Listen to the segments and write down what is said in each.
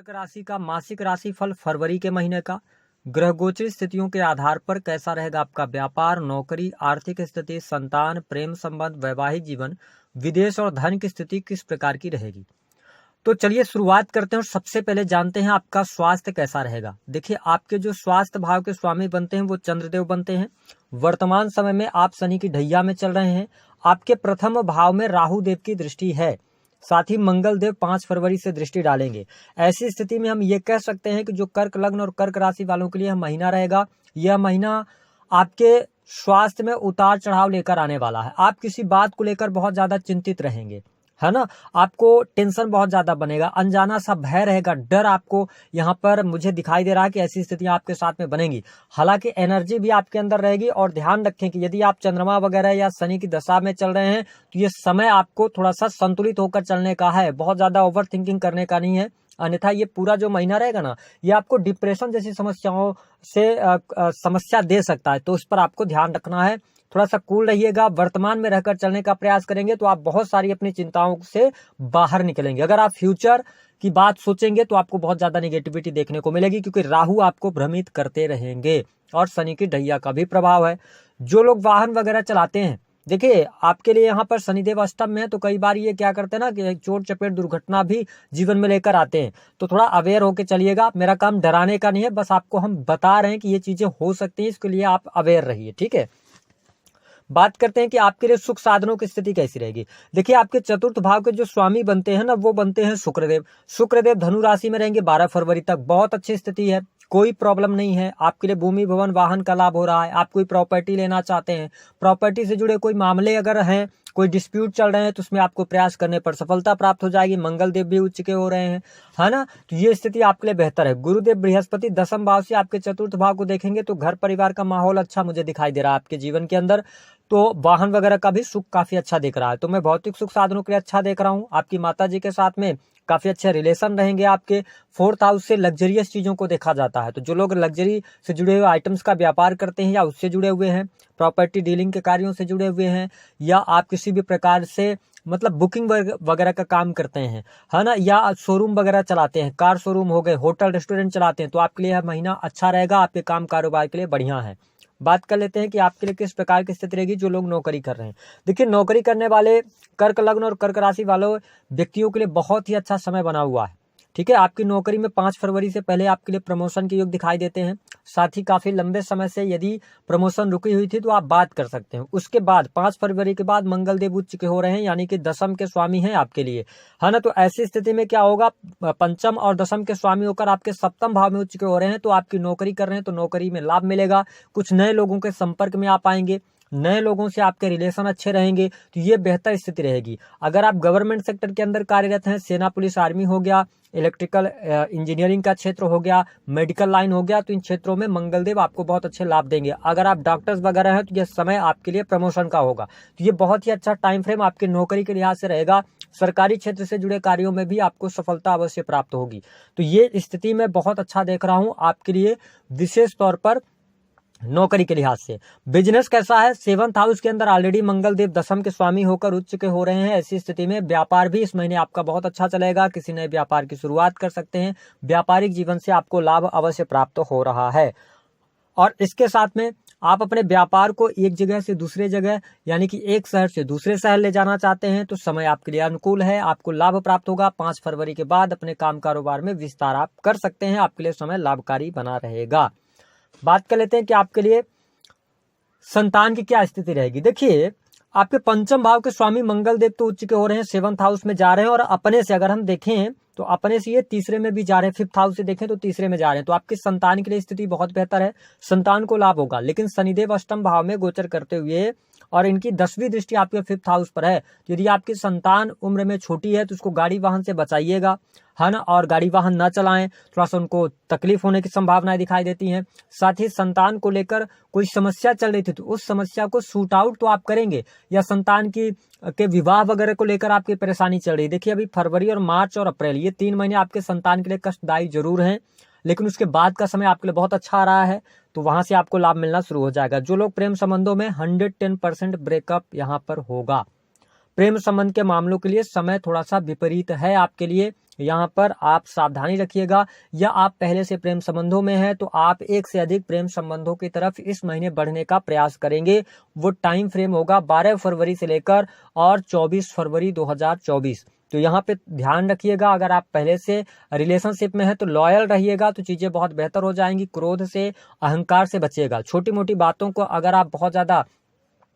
कर्क राशि का मासिक राशिफल फरवरी के महीने का ग्रह गोचर स्थितियों के आधार पर कैसा रहेगा आपका व्यापार, नौकरी, आर्थिक स्थिति, संतान, प्रेम संबंध, वैवाहिक जीवन, विदेश और धन की स्थिति किस प्रकार की रहेगी। तो चलिए शुरुआत करते हैं और सबसे पहले जानते हैं आपका स्वास्थ्य कैसा रहेगा। देखिए, आपके जो स्वास्थ्य भाव के स्वामी बनते हैं वो चंद्रदेव बनते हैं। वर्तमान समय में आप शनि की ढैया में चल रहे हैं। आपके प्रथम भाव में राहु देव की दृष्टि है, साथ ही मंगल देव 5 फरवरी से दृष्टि डालेंगे। ऐसी स्थिति में हम ये कह सकते हैं कि जो कर्क लग्न और कर्क राशि वालों के लिए यह महीना रहेगा, यह महीना आपके स्वास्थ्य में उतार चढ़ाव लेकर आने वाला है। आप किसी बात को लेकर बहुत ज्यादा चिंतित रहेंगे, है ना। आपको टेंशन बहुत ज्यादा बनेगा, अनजाना सा भय रहेगा, डर आपको यहाँ पर मुझे दिखाई दे रहा है कि ऐसी स्थितियां आपके साथ में बनेंगी। हालांकि एनर्जी भी आपके अंदर रहेगी। और ध्यान रखें कि यदि आप चंद्रमा वगैरह या शनि की दशा में चल रहे हैं तो ये समय आपको थोड़ा सा संतुलित होकर चलने का है, बहुत ज्यादा ओवर थिंकिंग करने का नहीं है। अन्यथा ये पूरा जो महीना रहेगा ना, ये आपको डिप्रेशन जैसी समस्याओं से समस्या दे सकता है। तो उस पर आपको ध्यान रखना है, थोड़ा सा कूल रहिएगा। वर्तमान में रहकर चलने का प्रयास करेंगे तो आप बहुत सारी अपनी चिंताओं से बाहर निकलेंगे। अगर आप फ्यूचर की बात सोचेंगे तो आपको बहुत ज्यादा नेगेटिविटी देखने को मिलेगी, क्योंकि राहु आपको भ्रमित करते रहेंगे और शनि की ढैया का भी प्रभाव है। जो लोग वाहन वगैरह चलाते हैं, देखिए आपके लिए यहाँ पर शनिदेव अष्टम में है, तो कई बार ये क्या करते हैं ना कि चोट चपेट दुर्घटना भी जीवन में लेकर आते हैं। तो थोड़ा अवेयर होकर चलिएगा। मेरा काम डराने का नहीं है, बस आपको हम बता रहे हैं कि ये चीजें हो सकती हैं, इसके लिए आप अवेयर रहिए, ठीक है। बात करते हैं कि आपके लिए सुख साधनों की स्थिति कैसी रहेगी। देखिए, आपके चतुर्थ भाव के जो स्वामी बनते हैं ना, वो बनते हैं शुक्रदेव। शुक्रदेव धनु राशि में रहेंगे 12 फरवरी तक। बहुत अच्छी स्थिति है, कोई प्रॉब्लम नहीं है। आपके लिए भूमि भवन वाहन का लाभ हो रहा है। आप कोई प्रॉपर्टी लेना चाहते हैं, प्रॉपर्टी से जुड़े कोई मामले अगर हैं, कोई डिस्प्यूट चल रहे हैं, तो उसमें आपको प्रयास करने पर सफलता प्राप्त हो जाएगी। मंगल देव भी उच्च के हो रहे हैं, है ना। तो ये स्थिति आपके लिए बेहतर है। गुरुदेव बृहस्पति दशम भाव से आपके चतुर्थ भाव को देखेंगे तो घर परिवार का माहौल अच्छा मुझे दिखाई दे रहा है आपके जीवन के अंदर। तो वाहन वगैरह का भी सुख काफी अच्छा दिख रहा है। तो मैं भौतिक सुख साधनों के लिए अच्छा देख रहा हूँ। आपकी माता जी के साथ में काफी अच्छे रिलेशन रहेंगे आपके। 4th हाउस से लग्जरियस चीजों को देखा जाता है। तो जो लोग लग्जरी से जुड़े हुए आइटम्स का व्यापार करते हैं या उससे जुड़े हुए हैं, प्रॉपर्टी डीलिंग के कार्यों से जुड़े हुए हैं, या आप किसी भी प्रकार से मतलब बुकिंग वगैरह का काम करते हैं, है ना, या शोरूम वगैरह चलाते हैं, कार शोरूम हो गए, होटल रेस्टोरेंट चलाते हैं, तो आपके लिए यह महीना अच्छा रहेगा, आपके काम कारोबार के लिए बढ़िया है। बात कर लेते हैं कि आपके लिए किस प्रकार की स्थिति रहेगी जो लोग नौकरी कर रहे हैं। देखिए, नौकरी करने वाले कर्क लग्न और कर्क राशि वालों व्यक्तियों के लिए बहुत ही अच्छा समय बना हुआ है, ठीक है। आपकी नौकरी में 5 फरवरी से पहले आपके लिए प्रमोशन के योग दिखाई देते हैं। साथ ही काफी लंबे समय से यदि प्रमोशन रुकी हुई थी तो आप बात कर सकते हैं। उसके बाद 5 फरवरी के बाद मंगल देव उच्च के हो रहे हैं, यानी कि दशम के स्वामी हैं आपके लिए, है ना। तो ऐसी स्थिति में क्या होगा, पंचम और दशम के स्वामी होकर आपके सप्तम भाव में उच्च के हो रहे हैं। तो आपकी नौकरी कर रहे हैं तो नौकरी में लाभ मिलेगा। कुछ नए लोगों के संपर्क में आप आएंगे, नए लोगों से आपके रिलेशन अच्छे रहेंगे, तो ये बेहतर स्थिति रहेगी। अगर आप गवर्नमेंट सेक्टर के अंदर कार्यरत हैं, सेना पुलिस आर्मी हो गया, इलेक्ट्रिकल इंजीनियरिंग का क्षेत्र हो गया, मेडिकल लाइन हो गया, तो इन क्षेत्रों में मंगलदेव आपको बहुत अच्छे लाभ देंगे। अगर आप डॉक्टर्स वगैरह हैं तो यह समय आपके लिए प्रमोशन का होगा। तो ये बहुत ही अच्छा टाइम फ्रेम आपके नौकरी के लिहाज से रहेगा। सरकारी क्षेत्र से जुड़े कार्यों में भी आपको सफलता अवश्य प्राप्त होगी। तो ये स्थिति मैं बहुत अच्छा देख रहा हूँ आपके लिए, विशेष तौर पर नौकरी के लिहाज से। बिजनेस कैसा है, 7th हाउस के अंदर ऑलरेडी मंगल देव दशम के स्वामी होकर उच्च के हो रहे हैं। ऐसी स्थिति में व्यापार भी इस महीने आपका बहुत अच्छा चलेगा। किसी नए व्यापार की शुरुआत कर सकते हैं। व्यापारिक जीवन से आपको लाभ अवश्य प्राप्त हो रहा है। और इसके साथ में आप अपने व्यापार को एक जगह से दूसरे जगह, यानी कि एक शहर से दूसरे शहर ले जाना चाहते हैं, तो समय आपके लिए अनुकूल है, आपको लाभ प्राप्त होगा। 5 फरवरी के बाद अपने काम कारोबार में विस्तार आप कर सकते हैं, आपके लिए समय लाभकारी बना रहेगा। बात कर लेते हैं कि आपके लिए संतान की क्या स्थिति रहेगी। देखिए, आपके पंचम भाव के स्वामी मंगल देव तो उच्च के हो रहे हैं, 7th हाउस में जा रहे हैं, और अपने से अगर हम देखें तो अपने से ये तीसरे में भी जा रहे हैं। 5th हाउस से देखें तो तीसरे में जा रहे हैं। तो आपकी संतान के लिए स्थिति बहुत बेहतर है, संतान को लाभ होगा। लेकिन शनिदेव अष्टम भाव में गोचर करते हुए और इनकी 10वीं दृष्टि आपके 5th हाउस पर है। तो यदि आपकी संतान उम्र में छोटी है तो उसको गाड़ी वाहन से बचाइएगा, है ना, और गाड़ी वाहन न चलाएं, थोड़ा सा उनको तकलीफ होने की संभावनाएं दिखाई देती हैं। साथ ही संतान को लेकर कोई समस्या चल रही थी तो उस समस्या को शूट आउट तो आप करेंगे, या संतान की के विवाह वगैरह को लेकर आपकी परेशानी चल रही है। देखिए, अभी फरवरी और मार्च और अप्रैल ये 3 महीने आपके संतान के लिए कष्टदायी जरूर हैं, लेकिन उसके बाद का समय आपके लिए बहुत अच्छा आ रहा है, तो वहां से आपको लाभ मिलना शुरू हो जाएगा। जो लोग प्रेम संबंधों में 110% ब्रेकअप यहाँ पर होगा। प्रेम संबंध के मामलों के लिए समय थोड़ा सा विपरीत है आपके लिए, यहाँ पर आप सावधानी रखिएगा, या आप पहले से प्रेम संबंधों में हैं तो आप एक से अधिक प्रेम संबंधों की तरफ इस महीने बढ़ने का प्रयास करेंगे। वो टाइम फ्रेम होगा 12 फरवरी से लेकर और 24 फरवरी 2024। तो यहाँ पे ध्यान रखिएगा, अगर आप पहले से रिलेशनशिप में हैं तो लॉयल रहिएगा तो चीजें बहुत बेहतर हो जाएंगी। क्रोध से, अहंकार से बचिएगा। छोटी मोटी बातों को अगर आप बहुत ज्यादा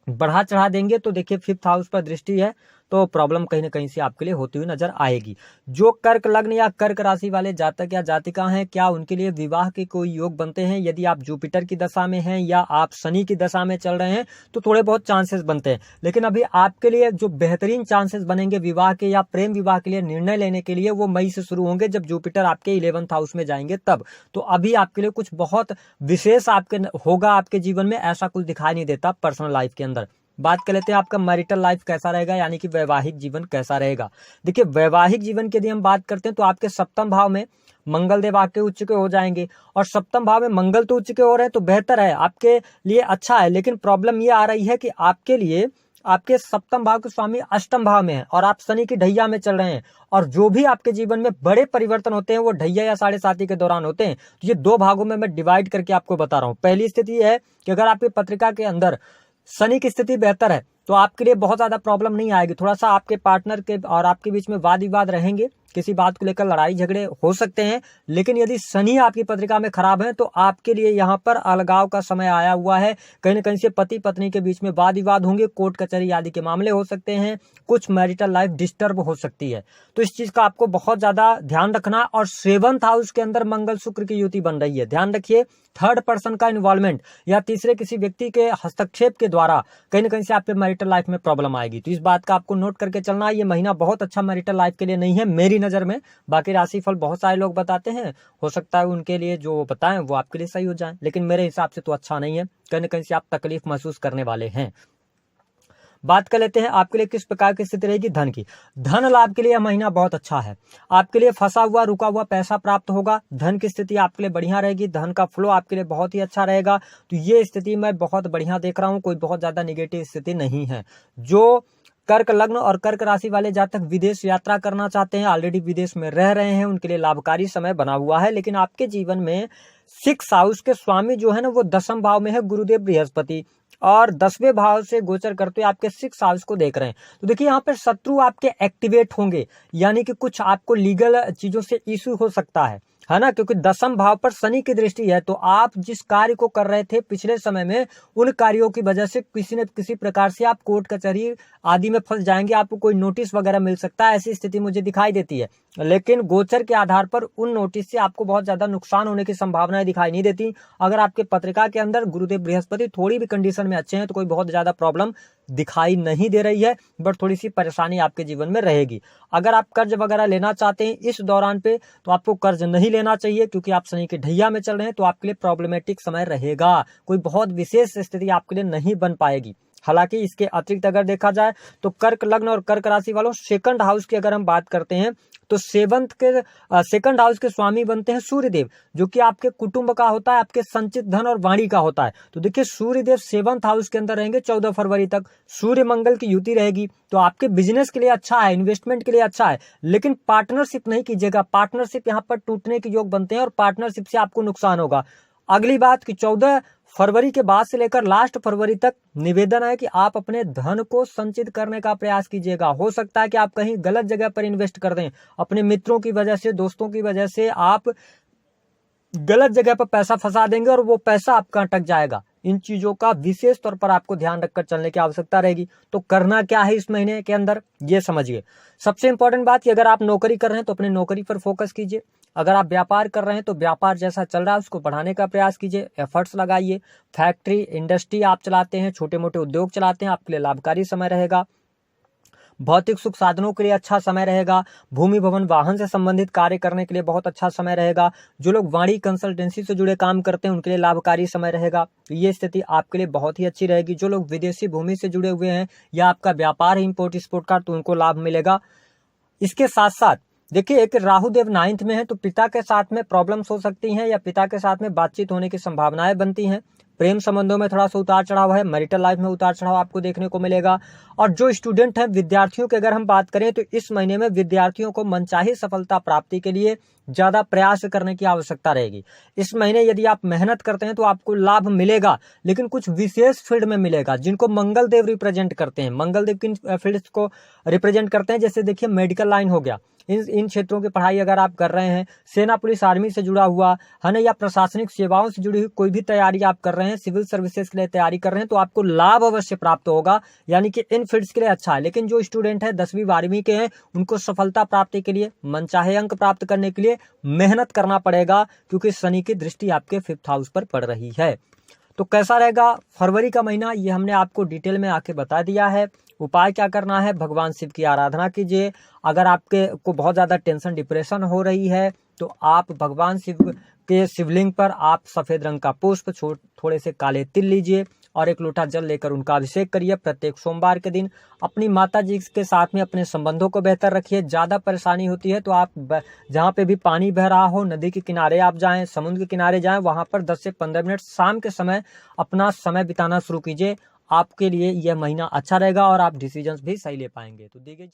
बढ़ा चढ़ा देंगे तो देखिए 5th हाउस पर दृष्टि है तो प्रॉब्लम कहीं ना कहीं से आपके लिए होती हुई नजर आएगी। जो कर्क लग्न या कर्क राशि वाले जातक या जातिका हैं, क्या उनके लिए विवाह के कोई योग बनते हैं? यदि आप जुपिटर की दशा में हैं या आप शनि की दशा में चल रहे हैं तो थोड़े बहुत चांसेस बनते हैं, लेकिन अभी आपके लिए जो बेहतरीन चांसेस बनेंगे विवाह के या प्रेम विवाह के लिए निर्णय लेने के लिए, वो मई से शुरू होंगे जब जुपिटर आपके 11th हाउस में जाएंगे तब। तो अभी आपके लिए कुछ बहुत विशेष आपके होगा आपके जीवन में, ऐसा कुछ दिखाई नहीं देता पर्सनल लाइफ के अंदर। बात कर लेते हैं आपका मैरिटल लाइफ कैसा रहेगा, यानी कि वैवाहिक जीवन कैसा रहेगा। देखिए वैवाहिक जीवन की यदि हम बात करते हैं तो आपके 7th भाव में मंगल देव आके उच्च के हो जाएंगे, और 7th भाव में मंगल तो उच्च के हो रहे हैं तो बेहतर है, आपके लिए अच्छा है। लेकिन प्रॉब्लम ये आ रही है कि आपके लिए आपके 7th भाव के स्वामी 8th भाव में है और आप शनि की ढैया में चल रहे हैं, और जो भी आपके जीवन में बड़े परिवर्तन होते हैं वो ढैया या 7.5 के दौरान होते हैं। तो ये 2 भागों में मैं डिवाइड करके आपको बता रहा हूँ। पहली स्थिति है कि अगर आपकी पत्रिका के अंदर शनि की स्थिति बेहतर है तो आपके लिए बहुत ज्यादा प्रॉब्लम नहीं आएगी। थोड़ा सा आपके पार्टनर के और आपके बीच में वाद विवाद रहेंगे, किसी बात को लेकर लड़ाई झगड़े हो सकते हैं, लेकिन यदि शनि आपकी पत्रिका में खराब है तो आपके लिए यहाँ पर अलगाव का समय आया हुआ है। कहीं ना कहीं से पति पत्नी के बीच में वाद विवाद होंगे, कोर्ट कचहरी आदि के मामले हो सकते हैं, कुछ मैरिटल लाइफ डिस्टर्ब हो सकती है। तो इस चीज का आपको बहुत ज्यादा ध्यान रखना। और 7th हाउस के अंदर मंगल शुक्र की युति बन रही है, ध्यान रखिए। 3rd पर्सन का इन्वॉल्वमेंट या तीसरे किसी व्यक्ति के हस्तक्षेप के द्वारा कहीं ना कहीं से आपके मैरिटल लाइफ में प्रॉब्लम आएगी। तो इस बात का आपको नोट करके चलना है। ये महीना बहुत अच्छा मैरिटल लाइफ के लिए नहीं है मेरी नजर में। बाकी राशिफल बहुत सारे लोग बताते हैं, हो सकता है उनके लिए जो बताएं वो आपके लिए सही हो जाए, लेकिन मेरे हिसाब से तो अच्छा नहीं है। कहीं ना कहीं से आप तकलीफ महसूस करने वाले हैं। बात कर लेते हैं आपके लिए किस प्रकार की स्थिति रहेगी धन की। धन लाभ के लिए यह महीना बहुत अच्छा है। आपके लिए फंसा हुआ रुका हुआ पैसा प्राप्त होगा। धन की स्थिति आपके लिए बढ़िया रहेगी। धन का फ्लो आपके लिए बहुत ही अच्छा रहेगा। तो ये स्थिति मैं बहुत बढ़िया देख रहा हूँ, कोई बहुत ज्यादा निगेटिव स्थिति नहीं है। जो कर्क लग्न और कर्क राशि वाले जातक विदेश यात्रा करना चाहते हैं, ऑलरेडी विदेश में रह रहे हैं, उनके लिए लाभकारी समय बना हुआ है। लेकिन आपके जीवन में 6th हाउस के स्वामी जो है ना वो 10th भाव में है गुरुदेव बृहस्पति, और 10वें भाव से गोचर करते हुए आपके 6th हाउस को देख रहे हैं। तो देखिए यहाँ पर शत्रु आपके एक्टिवेट होंगे, यानी कि कुछ आपको लीगल चीजों से इश्यू हो सकता है ना, क्योंकि 10th भाव पर शनि की दृष्टि है। तो आप जिस कार्य को कर रहे थे पिछले समय में, उन कार्यों की वजह से किसी न किसी प्रकार से आप कोर्ट कचहरी आदि में फंस जाएंगे, आपको कोई नोटिस वगैरह मिल सकता है, ऐसी स्थिति मुझे दिखाई देती है। लेकिन गोचर के आधार पर उन नोटिस से आपको बहुत ज्यादा नुकसान होने की संभावनाएं दिखाई नहीं देती। अगर आपके पत्रिका के अंदर गुरुदेव बृहस्पति थोड़ी भी कंडीशन में अच्छे हैं तो कोई बहुत ज्यादा प्रॉब्लम दिखाई नहीं दे रही है, बट थोड़ी सी परेशानी आपके जीवन में रहेगी। अगर आप कर्ज वगैरह लेना चाहते हैं इस दौरान पे तो आपको कर्ज नहीं लेना चाहिए, क्योंकि आप शनि के ढैया में चल रहे हैं, तो आपके लिए प्रॉब्लमेटिक समय रहेगा। कोई बहुत विशेष स्थिति आपके लिए नहीं बन पाएगी। हालांकि इसके अतिरिक्त अगर देखा जाए तो कर्क लग्न और कर्क राशि वालों 2nd हाउस की अगर हम बात करते हैं तो 2nd हाउस के स्वामी बनते हैं सूर्यदेव, जो कि आपके कुटुंब का होता है, आपके संचित धन और वाणी का होता है। तो देखिए सूर्यदेव 7th हाउस के अंदर रहेंगे 14 फरवरी तक। सूर्य मंगल की युति रहेगी, तो आपके बिजनेस के लिए अच्छा है, इन्वेस्टमेंट के लिए अच्छा है। लेकिन पार्टनरशिप नहीं कीजिएगा, पार्टनरशिप यहाँ पर टूटने के योग बनते हैं और पार्टनरशिप से आपको नुकसान होगा। अगली बात कि 14 फरवरी के बाद से लेकर लास्ट फरवरी तक निवेदन है कि आप अपने धन को संचित करने का प्रयास कीजिएगा। हो सकता है कि आप कहीं गलत जगह पर इन्वेस्ट कर दें, अपने मित्रों की वजह से, दोस्तों की वजह से आप गलत जगह पर पैसा फंसा देंगे और वो पैसा आपका अटक जाएगा। इन चीजों का विशेष तौर पर आपको ध्यान रखकर चलने की आवश्यकता रहेगी। तो करना क्या है इस महीने के अंदर ये समझिए। सबसे इंपॉर्टेंट बात कि अगर आप नौकरी कर रहे हैं तो अपने नौकरी पर फोकस कीजिए। अगर आप व्यापार कर रहे हैं तो व्यापार जैसा चल रहा है उसको बढ़ाने का प्रयास कीजिए, एफर्ट्स लगाइए। फैक्ट्री इंडस्ट्री आप चलाते हैं, छोटे मोटे उद्योग चलाते हैं, आपके लिए लाभकारी समय रहेगा। भौतिक सुख साधनों के लिए अच्छा समय रहेगा। भूमि भवन वाहन से संबंधित कार्य करने के लिए बहुत अच्छा समय रहेगा। जो लोग वाणी कंसल्टेंसी से जुड़े काम करते हैं उनके लिए लाभकारी समय रहेगा। तो ये स्थिति आपके लिए बहुत ही अच्छी रहेगी। जो लोग विदेशी भूमि से जुड़े हुए हैं या आपका व्यापार है इंपोर्ट एक्सपोर्ट का, तो उनको लाभ मिलेगा। इसके साथ साथ देखिए एक राहु देव 9th में है, तो पिता के साथ में प्रॉब्लम्स हो सकती हैं या पिता के साथ में बातचीत होने की संभावनाएं बनती हैं। प्रेम संबंधों में थोड़ा सा उतार चढ़ाव है, मैरिटल लाइफ में उतार चढ़ाव आपको देखने को मिलेगा। और जो स्टूडेंट हैं, विद्यार्थियों की अगर हम बात करें तो इस महीने में विद्यार्थियों को मनचाही सफलता प्राप्ति के लिए ज्यादा प्रयास करने की आवश्यकता रहेगी। इस महीने यदि आप मेहनत करते हैं तो आपको लाभ मिलेगा, लेकिन कुछ विशेष फील्ड में मिलेगा जिनको मंगल देव रिप्रेजेंट करते हैं। मंगल देव किन फील्ड्स को रिप्रेजेंट करते हैं? जैसे देखिए मेडिकल लाइन हो गया, इन क्षेत्रों की पढ़ाई अगर आप कर रहे हैं, सेना पुलिस आर्मी से जुड़ा हुआ है ना, या प्रशासनिक सेवाओं से जुड़ी हुई कोई भी तैयारी आप कर रहे हैं, सिविल सर्विसेज के लिए तैयारी कर रहे हैं, तो आपको लाभ अवश्य प्राप्त होगा, यानी कि इन फील्ड्स के लिए अच्छा है। लेकिन जो स्टूडेंट है 10वीं 12वीं के हैं, उनको सफलता प्राप्ति के लिए, मनचाहे अंक प्राप्त करने के लिए मेहनत करना पड़ेगा, क्योंकि शनि की दृष्टि आपके 5th हाउस पर पड़ रही है। तो कैसा रहेगा फरवरी का महीना, ये हमने आपको डिटेल में आके बता दिया है। उपाय क्या करना है? भगवान शिव की आराधना कीजिए। अगर आपके को बहुत ज़्यादा टेंशन डिप्रेशन हो रही है तो आप भगवान शिव के शिवलिंग पर आप सफ़ेद रंग का पुष्प, थोड़े से काले तिल लीजिए और 1 लोटा जल लेकर उनका अभिषेक करिए प्रत्येक सोमवार के दिन। अपनी माता जी के साथ में अपने संबंधों को बेहतर रखिए। ज़्यादा परेशानी होती है तो आप जहाँ पे भी पानी बह रहा हो, नदी के किनारे आप जाएं, समुद्र के किनारे जाएं, वहाँ पर 10 से 15 मिनट शाम के समय अपना समय बिताना शुरू कीजिए। आपके लिए यह महीना अच्छा रहेगा और आप डिसीजंस भी सही ले पाएंगे। तो देखिए।